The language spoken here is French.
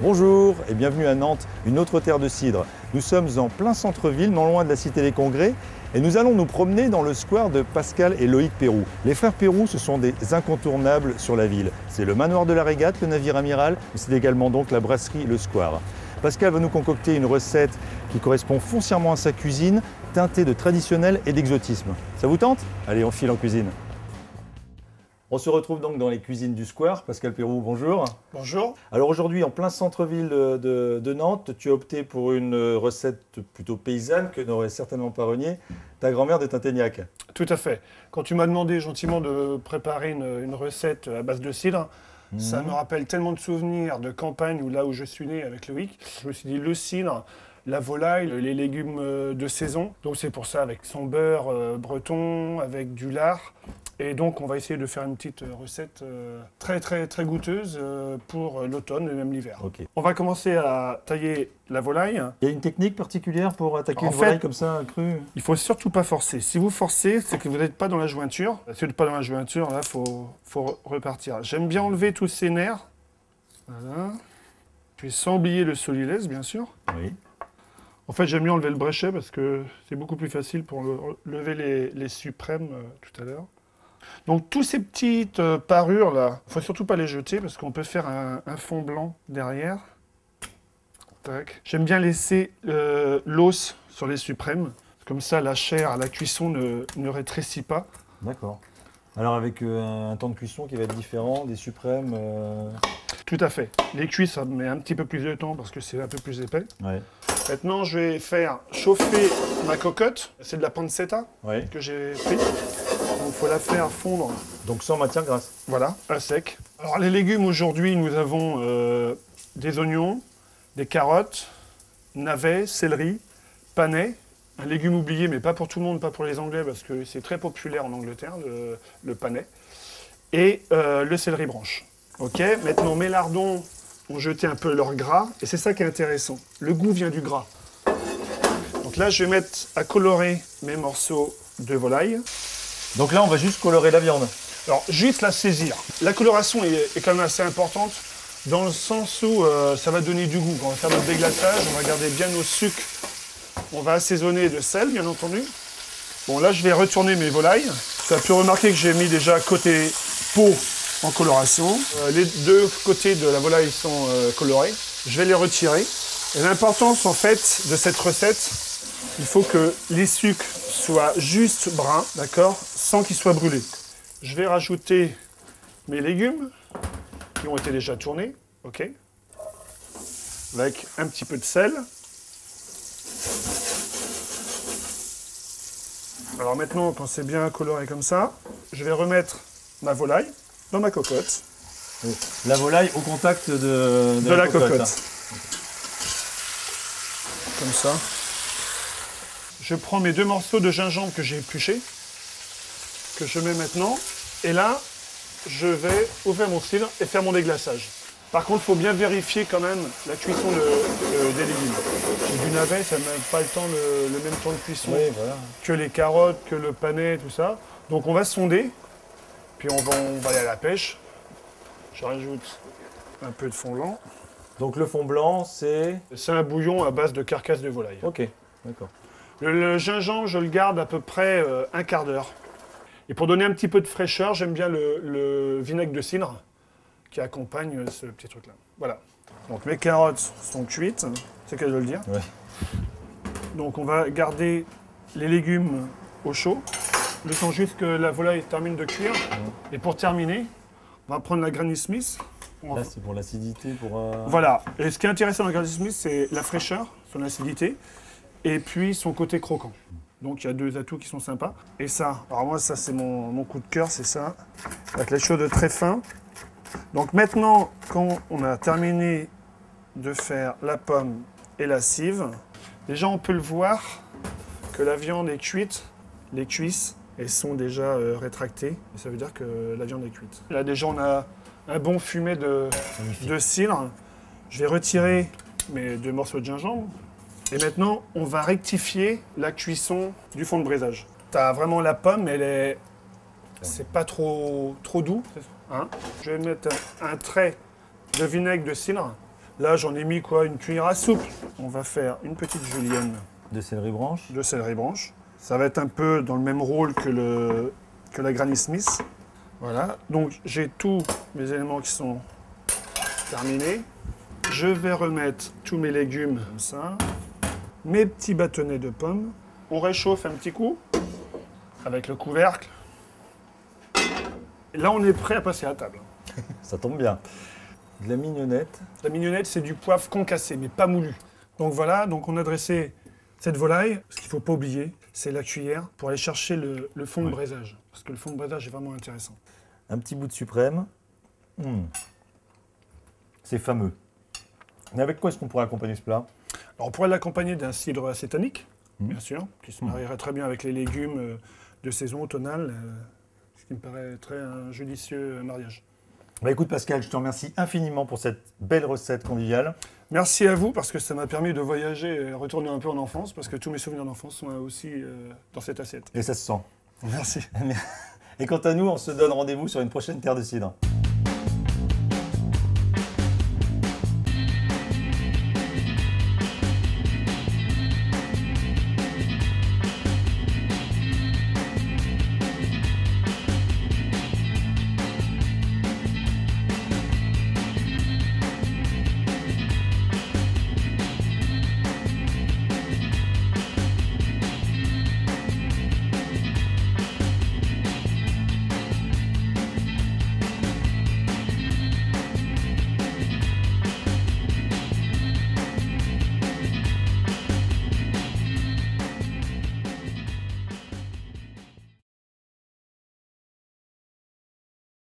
Bonjour et bienvenue à Nantes, une autre terre de cidre. Nous sommes en plein centre-ville, non loin de la Cité des Congrès, et nous allons nous promener dans le square de Pascal et Loïc Pérou. Les frères Pérou, ce sont des incontournables sur la ville. C'est le manoir de la Régate, le navire amiral, mais c'est également donc la brasserie Le Square. Pascal va nous concocter une recette qui correspond foncièrement à sa cuisine, teintée de traditionnel et d'exotisme. Ça vous tente? Allez, on file en cuisine. On se retrouve donc dans les cuisines du Square. Pascal Pérou, bonjour. Bonjour. Alors aujourd'hui, en plein centre-ville de Nantes, tu as opté pour une recette plutôt paysanne que n'aurait certainement pas renié ta grand-mère de Tinténiac. Tout à fait. Quand tu m'as demandé gentiment de préparer une recette à base de cidre, ça me rappelle tellement de souvenirs de campagne où là où je suis né avec Loïc. Je me suis dit le cidre, la volaille, les légumes de saison. Donc c'est pour ça avec son beurre breton, avec du lard. Et donc on va essayer de faire une petite recette très goûteuse pour l'automne et même l'hiver. Okay. On va commencer à tailler la volaille. Il y a une technique particulière pour attaquer une fait, volaille comme ça, crue? Il ne faut surtout pas forcer. Si vous forcez, c'est que vous n'êtes pas dans la jointure. Si vous n'êtes pas dans la jointure, là, faut repartir. J'aime bien enlever tous ces nerfs. Voilà. Puis sans oublier le solilès, bien sûr. Oui. En fait, j'aime mieux enlever le bréchet parce que c'est beaucoup plus facile pour lever les suprêmes tout à l'heure. Donc, tous ces petites parures là, il ne faut surtout pas les jeter parce qu'on peut faire un fond blanc derrière. Tac. J'aime bien laisser l'os sur les suprêmes. Comme ça, la chair à la cuisson ne rétrécit pas. D'accord. Alors avec un temps de cuisson qui va être différent, des suprêmes... Tout à fait. Les cuisses, ça met un petit peu plus de temps parce que c'est un peu plus épais. Ouais. Maintenant, je vais faire chauffer ma cocotte. C'est de la pancetta que j'ai pris. Donc, il faut la faire fondre. Donc sans matière grasse. Voilà, à sec. Alors, les légumes, aujourd'hui, nous avons des oignons, des carottes, navets, céleri, panais. Un légume oublié, mais pas pour tout le monde, pas pour les Anglais, parce que c'est très populaire en Angleterre, le panais. Et le céleri branche. Ok, maintenant mes lardons ont jeté un peu leur gras, et c'est ça qui est intéressant. Le goût vient du gras. Donc là, je vais mettre à colorer mes morceaux de volaille. Donc là, on va juste colorer la viande. Alors, juste la saisir. La coloration est quand même assez importante, dans le sens où ça va donner du goût. Quand on va faire notre déglaçage, on va garder bien nos sucres. On va assaisonner de sel, bien entendu. Bon, là, je vais retourner mes volailles. Tu as pu remarquer que j'ai mis déjà côté peau en coloration. Les deux côtés de la volaille sont colorés. Je vais les retirer. Et l'importance, en fait, de cette recette, il faut que les sucres soient juste bruns, d'accord, sans qu'ils soient brûlés. Je vais rajouter mes légumes qui ont été déjà tournés, ok, avec un petit peu de sel. Alors maintenant, quand c'est bien coloré comme ça, je vais remettre ma volaille dans ma cocotte. La volaille au contact de la cocotte. Comme ça. Je prends mes 2 morceaux de gingembre que j'ai épluchés, que je mets maintenant. Et là, je vais ouvrir mon cidre et faire mon déglaçage. Par contre, il faut bien vérifier quand même la cuisson des légumes. J'ai du navet, ça n'a pas le même temps de cuisson que les carottes, que le panais, tout ça. Donc on va sonder, puis on va aller à la pêche. Je rajoute un peu de fond blanc. Donc le fond blanc, c'est... C'est un bouillon à base de carcasse de volaille. Ok, d'accord. Le gingembre, je le garde à peu près un quart d'heure. Et pour donner un petit peu de fraîcheur, j'aime bien le vinaigre de cidre qui accompagne ce petit truc-là. Voilà. Donc mes carottes sont cuites, c'est qu'à le dire. Ouais. Donc on va garder les légumes au chaud, le temps juste que la volaille termine de cuire. Et pour terminer, on va prendre la Granny Smith. Là, c'est pour l'acidité, pour... Voilà. Et ce qui est intéressant dans la Granny Smith, c'est la fraîcheur, son acidité, et puis son côté croquant. Donc il y a 2 atouts qui sont sympas. Et ça, alors moi, ça c'est mon coup de cœur, c'est ça. Avec les choses très fin. Donc maintenant, quand on a terminé de faire la pomme et la cive, déjà on peut le voir que la viande est cuite, les cuisses, elles sont déjà rétractées. Et ça veut dire que la viande est cuite. Là déjà on a un bon fumet de cidre. Je vais retirer mes 2 morceaux de gingembre. Et maintenant, on va rectifier la cuisson du fond de braisage. Tu as vraiment la pomme, c'est pas trop doux. Hein. Je vais mettre un trait de vinaigre de cidre Là, j'en ai mis quoi? Une cuillère à soupe. On va faire une petite julienne De céleri branche. de céleri branche. Ça va être un peu dans le même rôle que la Granny Smith. Voilà, donc j'ai tous mes éléments qui sont terminés. Je vais remettre tous mes légumes comme ça. Mes petits bâtonnets de pommes. On réchauffe un petit coup avec le couvercle. Et là, on est prêt à passer à table. Ça tombe bien. De la mignonnette. La mignonnette, c'est du poivre concassé, mais pas moulu. Donc voilà, donc on a dressé cette volaille. Ce qu'il ne faut pas oublier, c'est la cuillère pour aller chercher le fond de braisage. Parce que le fond de braisage est vraiment intéressant. Un petit bout de suprême. C'est fameux. Mais avec quoi est-ce qu'on pourrait accompagner ce plat? Alors on pourrait l'accompagner d'un cidre acétonique, bien sûr, qui se marierait très bien avec les légumes de saison automnale, ce qui me paraîtrait un judicieux mariage. Bah écoute Pascal, je te remercie infiniment pour cette belle recette conviviale. Merci à vous parce que ça m'a permis de voyager et retourner un peu en enfance, parce que tous mes souvenirs d'enfance sont aussi dans cette assiette. Et ça se sent. Merci. Et quant à nous, on se donne rendez-vous sur une prochaine Terre de Cidre.